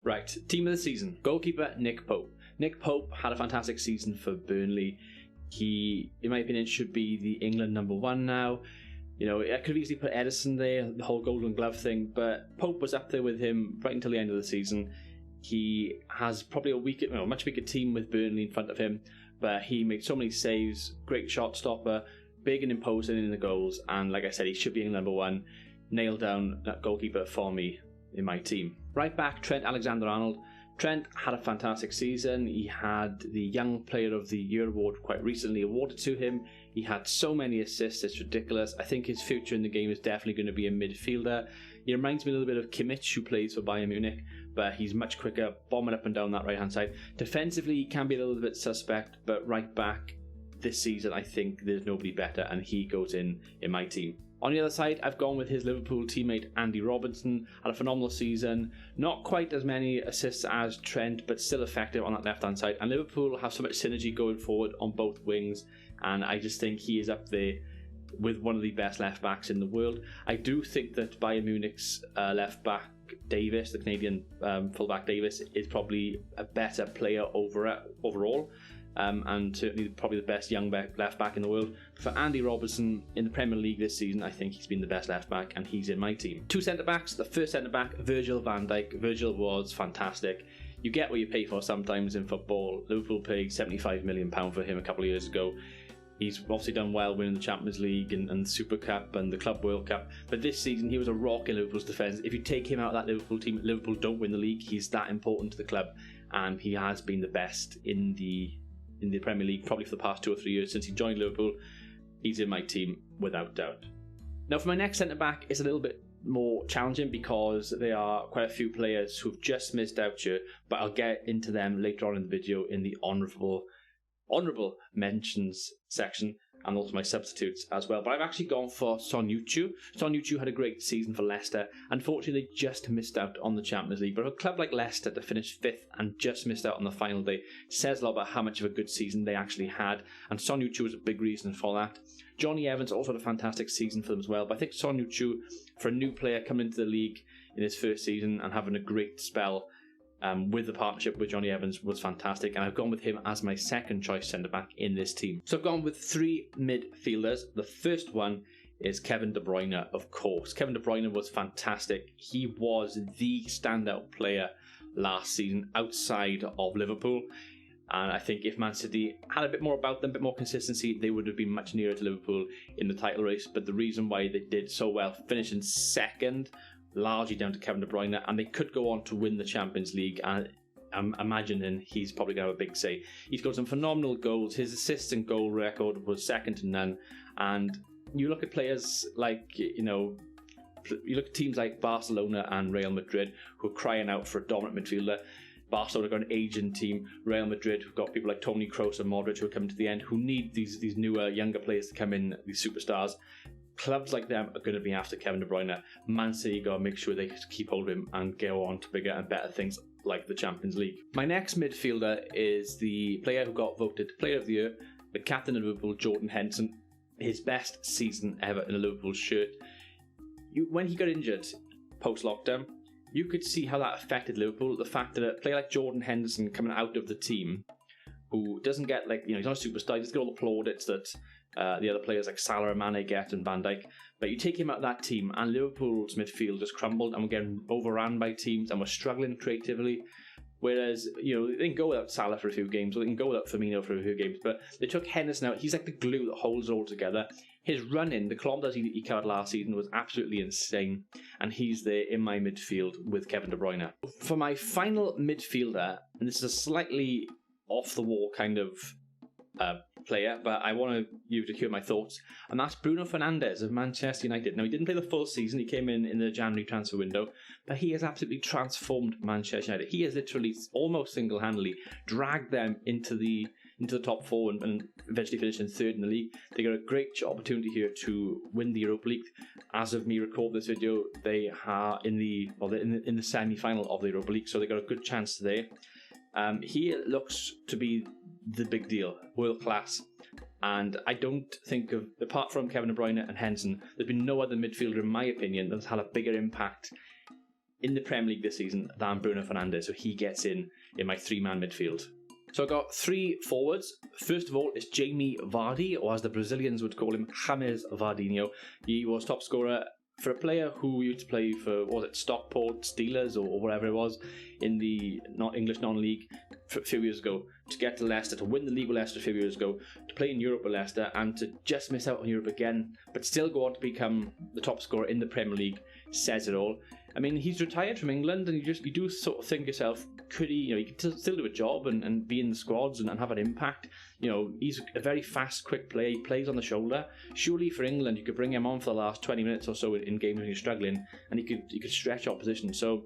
Right, team of the season. Goalkeeper, Nick Pope. Nick Pope had a fantastic season for Burnley. He, in my opinion, should be the England number one now. You know, I could have easily put Edison there, the whole Golden Glove thing, but Pope was up there with him right until the end of the season. He has probably a much weaker team with Burnley in front of him, but he made so many saves, great shot stopper, big and imposing in the goals, and like I said, he should be number one. Nail down that goalkeeper for me in my team. Right back, Trent Alexander-Arnold. Trent had a fantastic season. He had the Young Player of the Year award quite recently awarded to him. He had so many assists, it's ridiculous. I think his future in the game is definitely going to be a midfielder. He reminds me a little bit of Kimmich, who plays for Bayern Munich, but he's much quicker, bombing up and down that right-hand side. Defensively, he can be a little bit suspect, but right back this season, I think there's nobody better, and he goes in my team. On the other side, I've gone with his Liverpool teammate Andy Robertson. Had a phenomenal season. Not quite as many assists as Trent, but still effective on that left-hand side. And Liverpool have so much synergy going forward on both wings, and I just think he is up there with one of the best left-backs in the world. I do think that Bayern Munich's left-back Davis, the Canadian full-back Davis, is probably a better player overall. And certainly probably the best young left-back in the world. For Andy Robertson in the Premier League this season, I think he's been the best left-back, and he's in my team. Two centre-backs. The first centre-back, Virgil Van Dyke. Virgil was fantastic. You get what you pay for sometimes in football. Liverpool paid £75 million for him a couple of years ago. He's obviously done well winning the Champions League and the Super Cup and the Club World Cup. But this season, he was a rock in Liverpool's defence. If you take him out of that Liverpool team, Liverpool don't win the league. He's that important to the club, and he has been the best in the Premier League probably for the past 2 or 3 years since he joined Liverpool. He's in my team without doubt. Now for my next centre-back, it's a little bit more challenging because there are quite a few players who've just missed out here, but I'll get into them later on in the video in the honourable mentions section, and also my substitutes as well. But I've actually gone for Son Heung-min. Son Heung-min had a great season for Leicester. Unfortunately, they just missed out on the Champions League. But a club like Leicester to finish 5th and just missed out on the final day says a lot about how much of a good season they actually had. And Son Heung-min was a big reason for that. Johnny Evans also had a fantastic season for them as well. But I think Son Heung-min, for a new player coming into the league in his first season and having a great spell, with the partnership with Johnny Evans, was fantastic, and I've gone with him as my second choice centre-back in this team. So I've gone with 3 midfielders. The first one is Kevin De Bruyne, of course. Kevin De Bruyne was fantastic. He was the standout player last season outside of Liverpool, and I think if Man City had a bit more about them, a bit more consistency, they would have been much nearer to Liverpool in the title race. But the reason why they did so well, finishing second, largely down to Kevin De Bruyne, and they could go on to win the Champions League, and I'm imagining he's probably going to have a big say. He's got some phenomenal goals. His assist and goal record was second to none, and you look at players like, you look at teams like Barcelona and Real Madrid who are crying out for a dominant midfielder. Barcelona got an aging team. Real Madrid have got people like Toni Kroos and Modric who are coming to the end, who need these newer, younger players to come in, these superstars. Clubs like them are going to be after Kevin De Bruyne. Man City got to make sure they keep hold of him and go on to bigger and better things like the Champions League. My next midfielder is the player who got voted Player of the Year, the captain of Liverpool, Jordan Henderson. His best season ever in a Liverpool shirt. When he got injured post-lockdown, you could see how that affected Liverpool. The fact that a player like Jordan Henderson coming out of the team, who doesn't get, he's not a superstar, he doesn't get all the plaudits that the other players like Salah and Mane get, and Van Dijk. But you take him out of that team, and Liverpool's midfield just crumbled, and we're getting overrun by teams, and we're struggling creatively. Whereas, they can go without Salah for a few games, or they can go without Firmino for a few games, but they took Henderson out. He's like the glue that holds it all together. His run-in, the kilometres he covered last season, was absolutely insane, and he's there in my midfield with Kevin De Bruyne. For my final midfielder, and this is a slightly off-the-wall kind of player, but I want you to hear my thoughts, and that's Bruno Fernandez of Manchester United. Now, he didn't play the full season. He came in the January transfer window, but he has absolutely transformed Manchester United. He has literally almost single-handedly dragged them into the top 4 and eventually finishing 3rd in the league. They got a great opportunity here to win the Europa League. As of me record this video, they are in the semi-final of the Europa League, so they got a good chance there. He looks to be the big deal, world class, and I don't think apart from Kevin De Bruyne and Henderson, there's been no other midfielder in my opinion that's had a bigger impact in the Premier League this season than Bruno Fernandez, so he gets in my three-man midfield. So I've got three forwards. First of all, it's Jaime Vardy, or as the Brazilians would call him, James Vardinho. He was top scorer for a player who used to play for, what was it, Stockport Steelers or whatever it was in the English non-league a few years ago, to get to Leicester, to win the league with Leicester a few years ago, to play in Europe with Leicester, and to just miss out on Europe again, but still go on to become the top scorer in the Premier League, says it all. I mean, he's retired from England, and you do sort of think yourself, could he, he can still do a job and be in the squads and have an impact. He's a very fast, quick player. He plays on the shoulder. Surely for England, you could bring him on for the last 20 minutes or so in games when you're struggling, and he could stretch opposition. So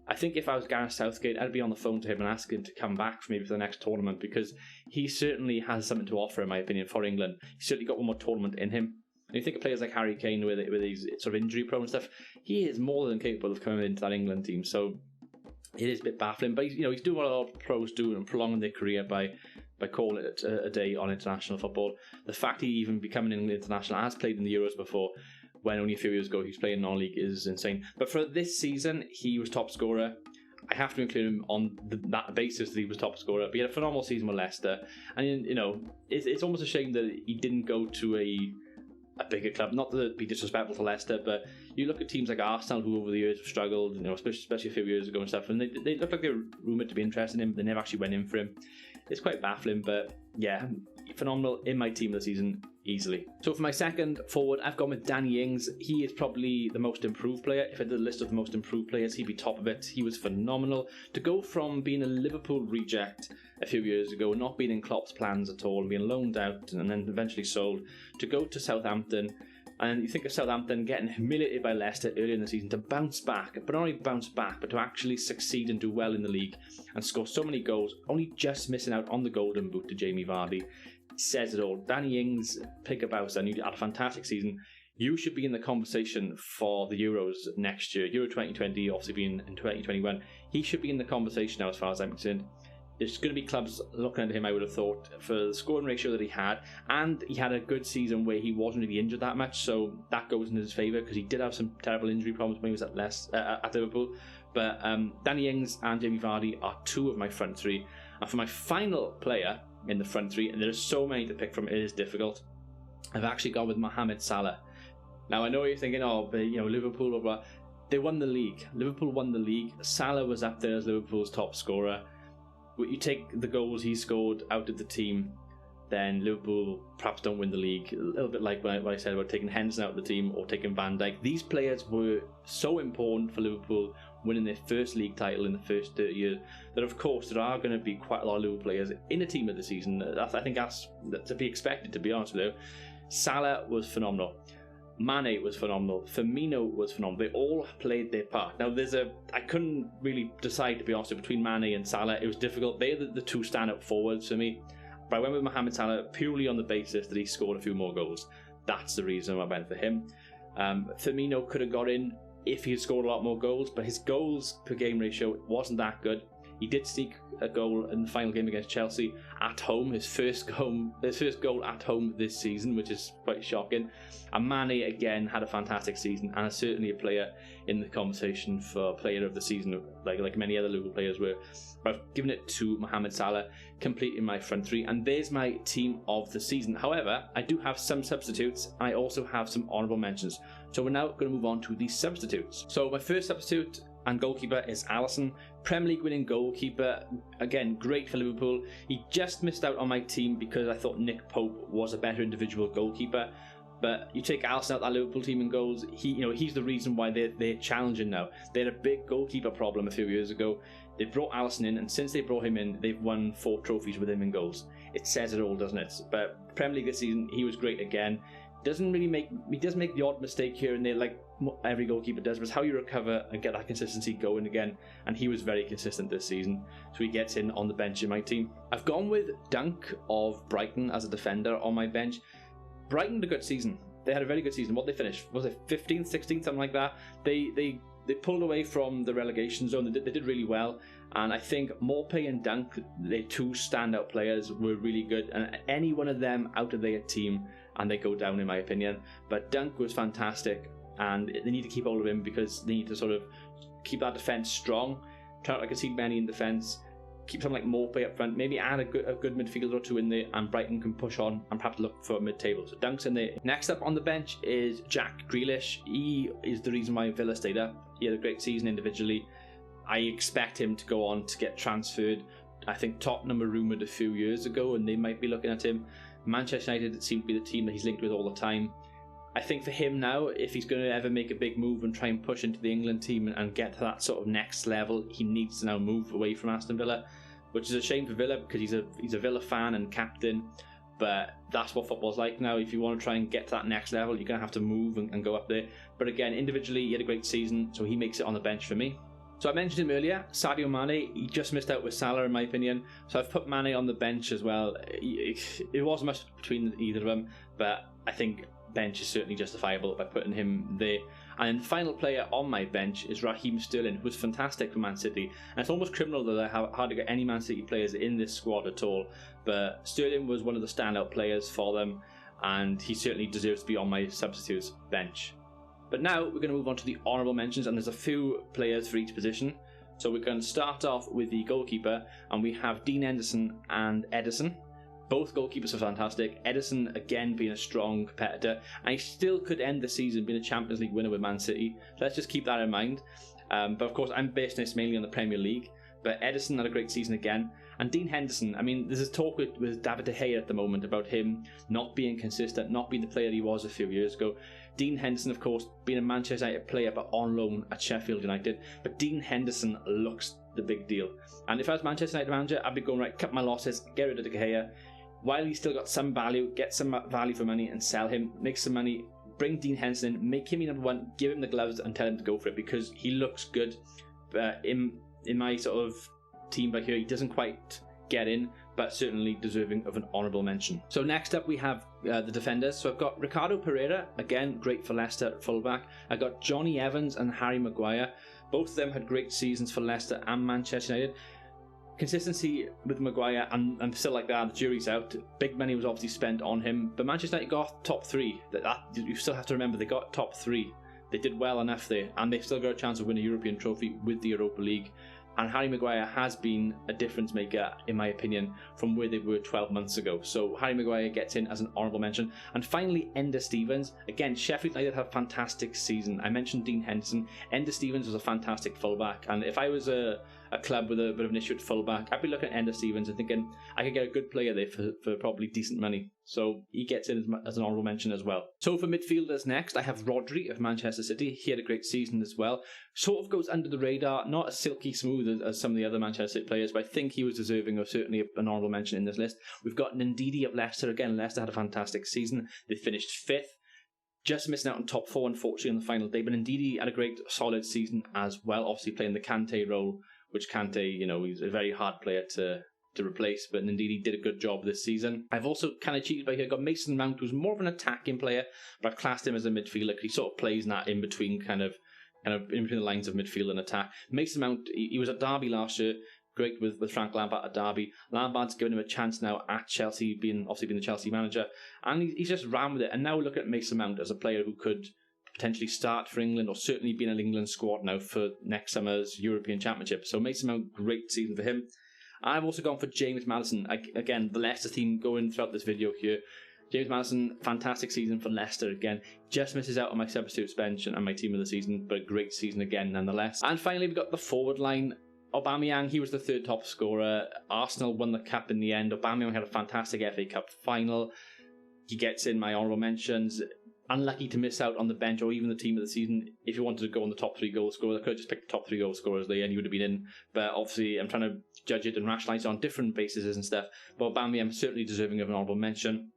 I think if I was Gareth Southgate, I'd be on the phone to him and ask him to come back for maybe for the next tournament, because he certainly has something to offer, in my opinion, for England. He's certainly got one more tournament in him. And you think of players like Harry Kane with his sort of injury prone and stuff, he is more than capable of coming into that England team. So it is a bit baffling, but he's doing what a lot of pros do and prolonging their career by calling it a day on international football. The fact he even becoming an international, has played in the Euros before, when only a few years ago he was playing non-league, is insane. But for this season, he was top scorer. I have to include him on that basis that he was top scorer. But he had a phenomenal season with Leicester, and it's almost a shame that he didn't go to a bigger club. Not to be disrespectful to Leicester, but you look at teams like Arsenal, who over the years have struggled, especially a few years ago and stuff, and they look like they were rumoured to be interested in him, but they never actually went in for him. It's quite baffling, but yeah, phenomenal in my team this season, easily. So for my second forward, I've gone with Danny Ings. He is probably the most improved player. If I did a list of the most improved players, he'd be top of it. He was phenomenal. To go from being a Liverpool reject a few years ago, not being in Klopp's plans at all, being loaned out and then eventually sold, to go to Southampton. And you think of Southampton getting humiliated by Leicester earlier in the season, to bounce back, but not only bounce back, but to actually succeed and do well in the league and score so many goals, only just missing out on the golden boot to Jaime Vardy, says it all. Danny Ings, pick a bounce, and you had a fantastic season. You should be in the conversation for the Euros next year. Euro 2020, obviously being in 2021. He should be in the conversation now, as far as I'm concerned. There's going to be clubs looking at him, I would have thought, for the scoring ratio that he had, and he had a good season where he wasn't really injured that much, so that goes in his favour, because he did have some terrible injury problems when he was at Liverpool. But Danny Ings and Jaime Vardy are two of my front three. And for my final player in the front three, and there are so many to pick from, it is difficult, I've actually gone with Mohamed Salah. Now I know you're thinking, Liverpool, blah, blah. They won the league. Liverpool won the league. Salah was up there as Liverpool's top scorer. You take the goals he scored out of the team, then Liverpool perhaps don't win the league. A little bit like what I said about taking Henderson out of the team or taking Van Dyke. These players were so important for Liverpool winning their first league title in the first 30 years that, of course, there are going to be quite a lot of Liverpool players in a team of the season. I think that's to be expected, to be honest with you. Salah was phenomenal. Mane was phenomenal. Firmino was phenomenal. They all played their part. Now, I couldn't really decide, to be honest, between Mane and Salah. It was difficult. They're the two stand-up forwards for me. But I went with Mohamed Salah purely on the basis that he scored a few more goals. That's the reason I went for him. Firmino could have got in if he had scored a lot more goals, but his goals per game ratio wasn't that good. He did sneak a goal in the final game against Chelsea at home, his first goal at home this season, which is quite shocking. And Mane again had a fantastic season and is certainly a player in the conversation for player of the season, like many other Liverpool players were. But I've given it to Mohamed Salah, completing my front three, and there's my team of the season. However, I do have some substitutes, and I also have some honourable mentions. So we're now going to move on to the substitutes. So my first substitute and goalkeeper is Alisson, Premier League winning goalkeeper. Again, great for Liverpool. He just missed out on my team because I thought Nick Pope was a better individual goalkeeper. But you take Alisson out that Liverpool team in goals, he's the reason why they're challenging now. They had a big goalkeeper problem a few years ago. They brought Alisson in, and since they brought him in, they've won 4 trophies with him in goals. It says it all, doesn't it? But Premier League this season, he was great again. He does make the odd mistake here and there, like every goalkeeper does, but it's how you recover and get that consistency going again. And he was very consistent this season, so he gets in on the bench in my team. I've gone with Dunk of Brighton as a defender on my bench. Brighton had a good season. They had a very good season. What they finished, was it 15th, 16th, something like that? They pulled away from the relegation zone. They did really well. And I think Maupay and Dunk, their two standout players, were really good. And any one of them out of their team, and they go down in my opinion. But Dunk was fantastic, and they need to keep hold of him because they need to sort of keep that defence strong, try not to concede many in defence, keep something like Morpay up front, maybe add a good midfielder or two in there, and Brighton can push on and perhaps look for mid-table. So Dunk's in there. Next up on the bench is Jack Grealish. He is the reason why Villa stayed up. He had a great season individually. I expect him to go on to get transferred. I think Tottenham were rumoured a few years ago and they might be looking at him. Manchester United seem to be the team that he's linked with all the time. I think for him now, if he's going to ever make a big move and try and push into the England team and get to that sort of next level, he needs to now move away from Aston Villa, which is a shame for Villa because he's a Villa fan and captain, but that's what football's like now. If you want to try and get to that next level, you're going to have to move and go up there. But again, individually, he had a great season, so he makes it on the bench for me. So I mentioned him earlier, Sadio Mane. He just missed out with Salah in my opinion, so I've put Mane on the bench as well. It wasn't much between either of them, but I think bench is certainly justifiable by putting him there. And then the final player on my bench is Raheem Sterling, who was fantastic for Man City. And it's almost criminal that I hardly got any Man City players in this squad at all. But Sterling was one of the standout players for them, and he certainly deserves to be on my substitutes bench. But now we're going to move on to the honourable mentions, and there's a few players for each position. So we're going to start off with the goalkeeper, and we have Dean Henderson and Ederson. Both goalkeepers are fantastic. Ederson, again, being a strong competitor, and he still could end the season being a Champions League winner with Man City. So let's just keep that in mind. But of course, I'm basing this mainly on the Premier League. But Ederson had a great season again. And Dean Henderson, I mean, there's a talk with David De Gea at the moment about him not being consistent, not being the player he was a few years ago. Dean Henderson, of course, being a Manchester United player but on loan at Sheffield United. But Dean Henderson looks the big deal. And if I was Manchester United manager, I'd be going, right, cut my losses, get rid of De Gea. While he's still got some value, get some value for money and sell him, make some money, bring Dean Henderson in, make him your number one, give him the gloves and tell him to go for it because he looks good. In my sort of team back here, he doesn't quite get in, but certainly deserving of an honourable mention. So next up we have the defenders. So I've got Ricardo Pereira, again great for Leicester at fullback. I've got Johnny Evans and Harry Maguire. Both of them had great seasons for Leicester and Manchester United. Consistency with Maguire and still like that, the jury's out. Big money was obviously spent on him, but Manchester United got top three. That you still have to remember, they got top three. They did well enough there, and they've still got a chance to win a European trophy with the Europa League. And Harry Maguire has been a difference maker, in my opinion, from where they were 12 months ago. So Harry Maguire gets in as an honourable mention. And finally, Ender Stevens. Again, Sheffield United had a fantastic season. I mentioned Dean Henderson. Ender Stevens was a fantastic fullback. And if I was a club with a bit of an issue at fullback, I'd be looking at Ender Stevens and thinking I could get a good player there for probably decent money. So he gets in as an honourable mention as well. So for midfielders next, I have Rodri of Manchester City. He had a great season as well. Sort of goes under the radar, not as silky smooth as some of the other Manchester City players, but I think he was deserving of certainly an honourable mention in this list. We've got Nandidi of Leicester. Again, Leicester had a fantastic season. They finished 5th. Just missing out on top 4, unfortunately, on the final day. But Nandidi had a great, solid season as well. Obviously playing the Kante role, which Kante, he's a very hard player to replace, but Nandidi did a good job this season. I've also kind of cheated by here. I've got Mason Mount, who's more of an attacking player, but I've classed him as a midfielder because he sort of plays in that in between kind of in between the lines of midfield and attack. Mason Mount, he was at Derby last year, great with Frank Lampard at Derby. Lampard's given him a chance now at Chelsea, being the Chelsea manager, and he's just ran with it. And now we're looking at Mason Mount as a player who could potentially start for England or certainly be in an England squad now for next summer's European Championship. So Mason Mount, great season for him. I've also gone for James Madison. Again, the Leicester team going throughout this video here. James Madison, fantastic season for Leicester again. Just misses out on my substitutes bench and my team of the season, but a great season again nonetheless. And finally, we've got the forward line. Aubameyang, he was the 3rd top scorer. Arsenal won the cup in the end. Aubameyang had a fantastic FA Cup final. He gets in my honourable mentions. Unlucky to miss out on the bench or even the team of the season. If you wanted to go on the top 3 goal scorers, I could have just picked the top 3 goal scorers there and you would have been in. But obviously, I'm trying to judge it and rationalise it on different bases and stuff. But Aubameyang certainly deserving of an honourable mention.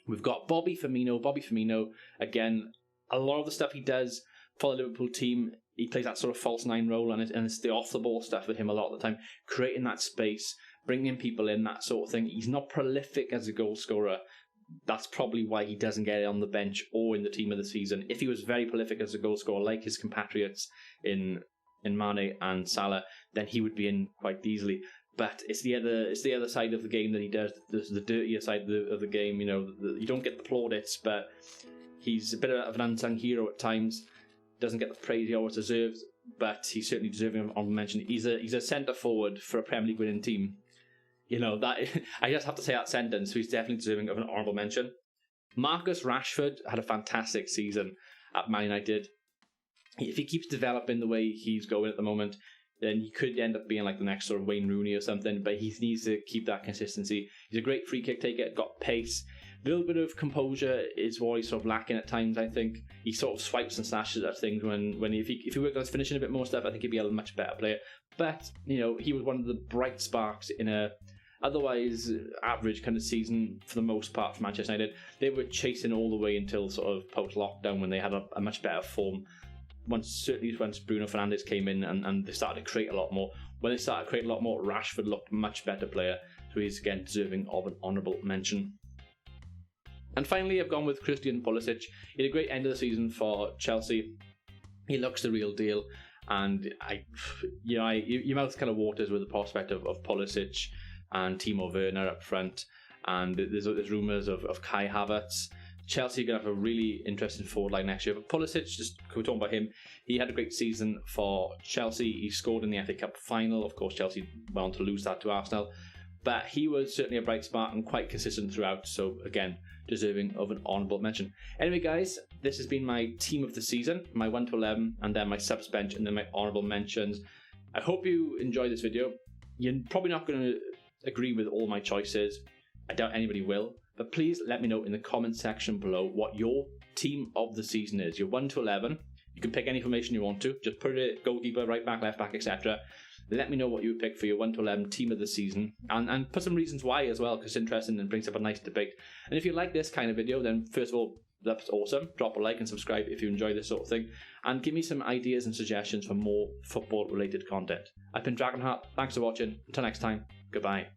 We've got Bobby Firmino, again, a lot of the stuff he does for the Liverpool team, he plays that sort of false 9 role, and it's the off-the-ball stuff with him a lot of the time, creating that space, bringing people in, that sort of thing. He's not prolific as a goal scorer. That's probably why he doesn't get it on the bench or in the team of the season. If he was very prolific as a goal scorer, like his compatriots in Mane and Salah, then he would be in quite easily. But it's the other side of the game that he does, the dirtier side of the game. You don't get the plaudits, but he's a bit of an unsung hero at times. Doesn't get the praise he always deserves. but he's certainly deserving of honourable mention. He's a centre forward for a Premier League winning team. You know, that I just have to say that sentence, so he's definitely deserving of an honourable mention. Marcus Rashford had a fantastic season at Man United. If he keeps developing the way he's going at the moment, then he could end up being like the next sort of Wayne Rooney or something, but he needs to keep that consistency. He's a great free kick taker, got pace. A little bit of composure is what he's sort of lacking at times, I think. He sort of swipes and slashes at things when if he worked on his finishing a bit more stuff, I think he'd be a much better player. But, you know, he was one of the bright sparks in a otherwise average kind of season for the most part for Manchester United. They were chasing all the way until sort of post-lockdown when they had a much better form. Certainly once Bruno Fernandez came in and they started to create a lot more. When they started to create a lot more, Rashford looked a much better player, so he's again deserving of an honourable mention. And finally, I've gone with Christian Pulisic. He had a great end of the season for Chelsea. He looks the real deal, and your mouth kind of waters with the prospect of Pulisic and Timo Werner up front, and there's rumours of Kai Havertz. Chelsea are going to have a really interesting forward line next year. But Pulisic, just we're talking about him, he had a great season for Chelsea. He scored in the FA Cup final. Of course, Chelsea went on to lose that to Arsenal. But he was certainly a bright spot and quite consistent throughout. So again, deserving of an honourable mention. Anyway, guys, this has been my team of the season, my 1 to 11, and then my subs bench, and then my honourable mentions. I hope you enjoyed this video. You're probably not going to agree with all my choices. I doubt anybody will. But please let me know in the comment section below what your team of the season is. Your 1 to 11. You can pick any formation you want to. Just put it goalkeeper, right back, left back, etc. Let me know what you would pick for your 1 to 11 team of the season. And put some reasons why as well, because it's interesting and brings up a nice debate. And if you like this kind of video, then first of all, that's awesome. Drop a like and subscribe if you enjoy this sort of thing. And give me some ideas and suggestions for more football-related content. I've been Dragonheart. Thanks for watching. Until next time, goodbye.